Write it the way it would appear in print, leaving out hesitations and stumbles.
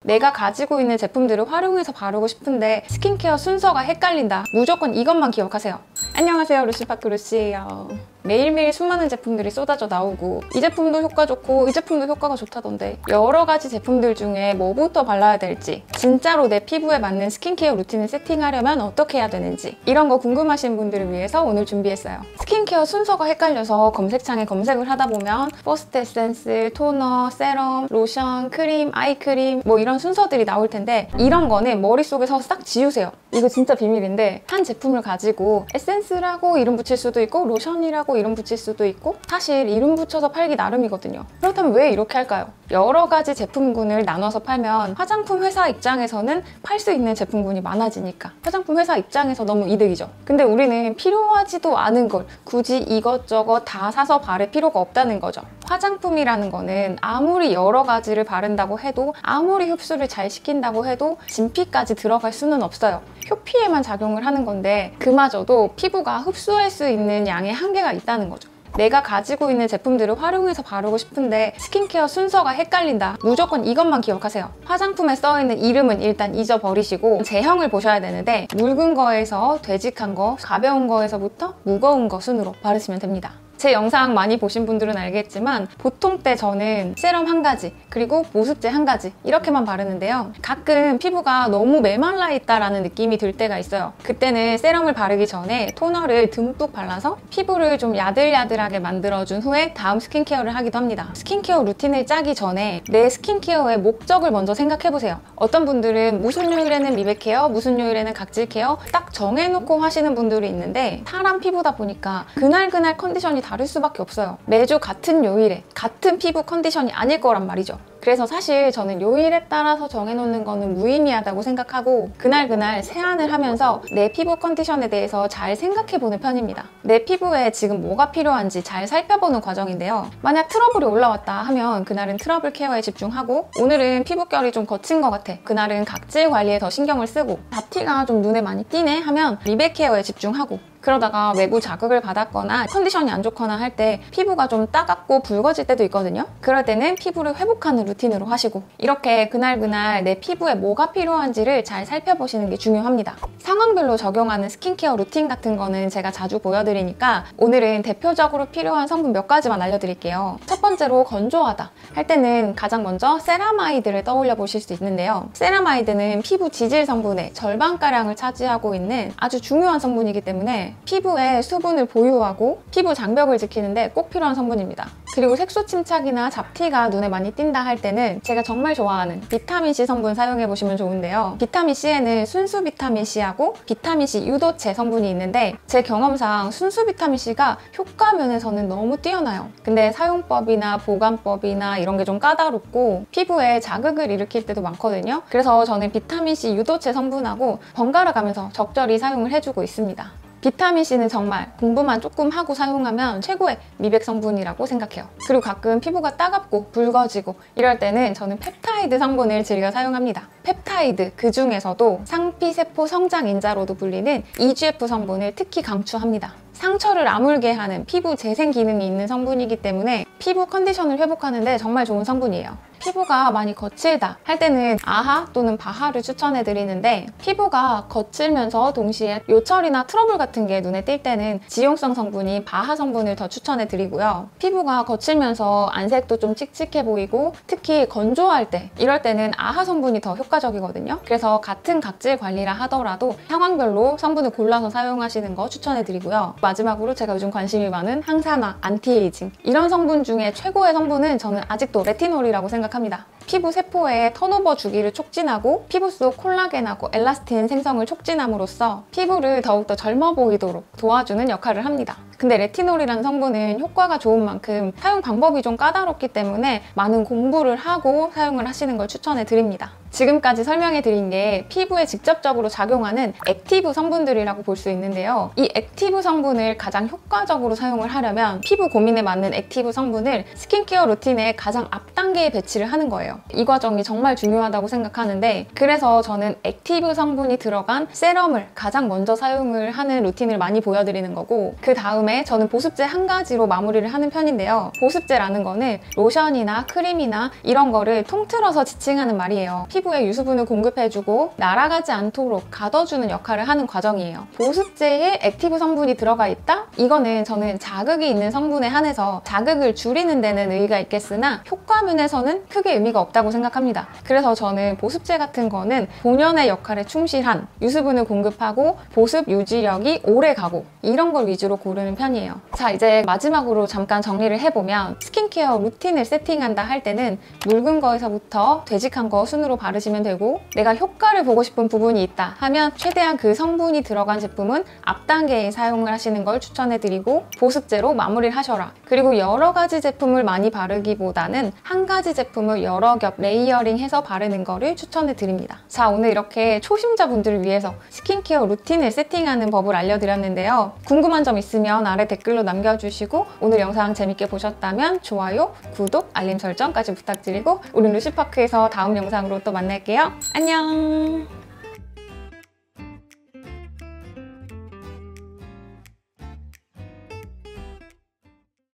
내가 가지고 있는 제품들을 활용해서 바르고 싶은데 스킨케어 순서가 헷갈린다. 무조건 이것만 기억하세요. 안녕하세요, 루시파크 루시예요. 매일매일 수많은 제품들이 쏟아져 나오고 이 제품도 효과 좋고 이 제품도 효과가 좋다던데 여러 가지 제품들 중에 뭐부터 발라야 될지, 진짜로 내 피부에 맞는 스킨케어 루틴을 세팅하려면 어떻게 해야 되는지, 이런 거 궁금하신 분들을 위해서 오늘 준비했어요. 스킨케어 순서가 헷갈려서 검색창에 검색을 하다 보면 퍼스트 에센스, 토너, 세럼, 로션, 크림, 아이크림 뭐 이런 순서들이 나올 텐데, 이런 거는 머릿속에서 싹 지우세요. 이거 진짜 비밀인데, 한 제품을 가지고 에센스라고 이름 붙일 수도 있고 로션이라고 이름 붙일 수도 있고, 사실 이름 붙여서 팔기 나름이거든요. 그렇다면 왜 이렇게 할까요? 여러 가지 제품군을 나눠서 팔면 화장품 회사 입장에서는 팔 수 있는 제품군이 많아지니까 화장품 회사 입장에서 너무 이득이죠. 근데 우리는 필요하지도 않은 걸 굳이 이것저것 다 사서 바를 필요가 없다는 거죠. 화장품이라는 거는 아무리 여러 가지를 바른다고 해도, 아무리 흡수를 잘 시킨다고 해도 진피까지 들어갈 수는 없어요. 표피에만 작용을 하는 건데 그마저도 피부가 흡수할 수 있는 양의 한계가 있다는 거죠. 내가 가지고 있는 제품들을 활용해서 바르고 싶은데 스킨케어 순서가 헷갈린다. 무조건 이것만 기억하세요. 화장품에 써있는 이름은 일단 잊어버리시고 제형을 보셔야 되는데, 묽은 거에서 되직한 거, 가벼운 거에서부터 무거운 거 순으로 바르시면 됩니다. 제 영상 많이 보신 분들은 알겠지만 보통 때 저는 세럼 한 가지, 그리고 보습제 한 가지 이렇게만 바르는데요. 가끔 피부가 너무 메말라 있다라는 느낌이 들 때가 있어요. 그때는 세럼을 바르기 전에 토너를 듬뿍 발라서 피부를 좀 야들야들하게 만들어준 후에 다음 스킨케어를 하기도 합니다. 스킨케어 루틴을 짜기 전에 내 스킨케어의 목적을 먼저 생각해보세요. 어떤 분들은 무슨 요일에는 미백 케어, 무슨 요일에는 각질 케어 딱 정해놓고 하시는 분들이 있는데, 사람 피부다 보니까 그날 컨디션이 다를 수밖에 없어요. 매주 같은 요일에 같은 피부 컨디션이 아닐 거란 말이죠. 그래서 사실 저는 요일에 따라서 정해놓는 거는 무의미하다고 생각하고 그날 세안을 하면서 내 피부 컨디션에 대해서 잘 생각해보는 편입니다. 내 피부에 지금 뭐가 필요한지 잘 살펴보는 과정인데요. 만약 트러블이 올라왔다 하면 그날은 트러블 케어에 집중하고, 오늘은 피부결이 좀 거친 것 같아, 그날은 각질 관리에 더 신경을 쓰고, 잡티가 좀 눈에 많이 띄네 하면 미백 케어에 집중하고, 그러다가 외부 자극을 받았거나 컨디션이 안 좋거나 할 때 피부가 좀 따갑고 붉어질 때도 있거든요. 그럴 때는 피부를 회복하는 루틴으로 하시고, 이렇게 그날 내 피부에 뭐가 필요한지를 잘 살펴보시는 게 중요합니다. 상황별로 적용하는 스킨케어 루틴 같은 거는 제가 자주 보여드리니까 오늘은 대표적으로 필요한 성분 몇 가지만 알려드릴게요. 첫 번째로 건조하다 할 때는 가장 먼저 세라마이드를 떠올려 보실 수 있는데요. 세라마이드는 피부 지질 성분의 절반가량을 차지하고 있는 아주 중요한 성분이기 때문에 피부에 수분을 보유하고 피부 장벽을 지키는데 꼭 필요한 성분입니다. 그리고 색소 침착이나 잡티가 눈에 많이 띈다 할 때는 제가 정말 좋아하는 비타민C 성분 사용해보시면 좋은데요. 비타민C에는 순수 비타민C하고 비타민C 유도체 성분이 있는데, 제 경험상 순수 비타민C가 효과 면에서는 너무 뛰어나요. 근데 사용법이나 보관법이나 이런 게 좀 까다롭고 피부에 자극을 일으킬 때도 많거든요. 그래서 저는 비타민C 유도체 성분하고 번갈아 가면서 적절히 사용을 해주고 있습니다. 비타민C는 정말 공부만 조금 하고 사용하면 최고의 미백 성분이라고 생각해요. 그리고 가끔 피부가 따갑고 붉어지고 이럴 때는 저는 펩타이드 성분을 즐겨 사용합니다. 펩타이드, 그 중에서도 상피세포 성장인자로도 불리는 EGF 성분을 특히 강추합니다. 상처를 아물게 하는 피부 재생 기능이 있는 성분이기 때문에 피부 컨디션을 회복하는데 정말 좋은 성분이에요. 피부가 많이 거칠다 할 때는 아하 또는 바하를 추천해 드리는데, 피부가 거칠면서 동시에 요철이나 트러블 같은 게 눈에 띌 때는 지용성 성분인 바하 성분을 더 추천해 드리고요. 피부가 거칠면서 안색도 좀 칙칙해 보이고 특히 건조할 때, 이럴 때는 아하 성분이 더 효과적이거든요. 그래서 같은 각질 관리라 하더라도 상황별로 성분을 골라서 사용하시는 거 추천해 드리고요. 마지막으로 제가 요즘 관심이 많은 항산화, 안티에이징, 이런 성분 중에 최고의 성분은 저는 아직도 레티놀이라고 생각합니다. 피부 세포의 턴오버 주기를 촉진하고 피부 속 콜라겐하고 엘라스틴 생성을 촉진함으로써 피부를 더욱더 젊어 보이도록 도와주는 역할을 합니다. 근데 레티놀이라는 성분은 효과가 좋은 만큼 사용 방법이 좀 까다롭기 때문에 많은 공부를 하고 사용을 하시는 걸 추천해 드립니다. 지금까지 설명해 드린 게 피부에 직접적으로 작용하는 액티브 성분들이라고 볼 수 있는데요. 이 액티브 성분을 가장 효과적으로 사용을 하려면 피부 고민에 맞는 액티브 성분을 스킨케어 루틴의 가장 앞단계에 배치를 하는 거예요. 이 과정이 정말 중요하다고 생각하는데, 그래서 저는 액티브 성분이 들어간 세럼을 가장 먼저 사용을 하는 루틴을 많이 보여드리는 거고, 그 다음에 다음에 저는 보습제 한 가지로 마무리를 하는 편인데요. 보습제라는 거는 로션이나 크림이나 이런 거를 통틀어서 지칭하는 말이에요. 피부에 유수분을 공급해주고 날아가지 않도록 가둬주는 역할을 하는 과정이에요. 보습제에 액티브 성분이 들어가 있다? 이거는 저는 자극이 있는 성분에 한해서 자극을 줄이는 데는 의의가 있겠으나 효과면에서는 크게 의미가 없다고 생각합니다. 그래서 저는 보습제 같은 거는 본연의 역할에 충실한 유수분을 공급하고 보습 유지력이 오래 가고 이런 걸 위주로 고르는 편이에요. 자, 이제 마지막으로 잠깐 정리를 해보면 스킨케어 루틴을 세팅한다 할 때는 묽은 거에서부터 되직한 거 순으로 바르시면 되고, 내가 효과를 보고 싶은 부분이 있다 하면 최대한 그 성분이 들어간 제품은 앞단계에 사용을 하시는 걸 추천해드리고, 보습제로 마무리를 하셔라. 그리고 여러 가지 제품을 많이 바르기보다는 한 가지 제품을 여러 겹 레이어링해서 바르는 거를 추천해드립니다. 자, 오늘 이렇게 초심자분들을 위해서 스킨케어 루틴을 세팅하는 법을 알려드렸는데요. 궁금한 점 있으면 아래 댓글로 남겨주시고, 오늘 영상 재밌게 보셨다면 좋아요, 구독, 알림 설정까지 부탁드리고, 우리 루시파크에서 다음 영상으로 또 만날게요. 안녕!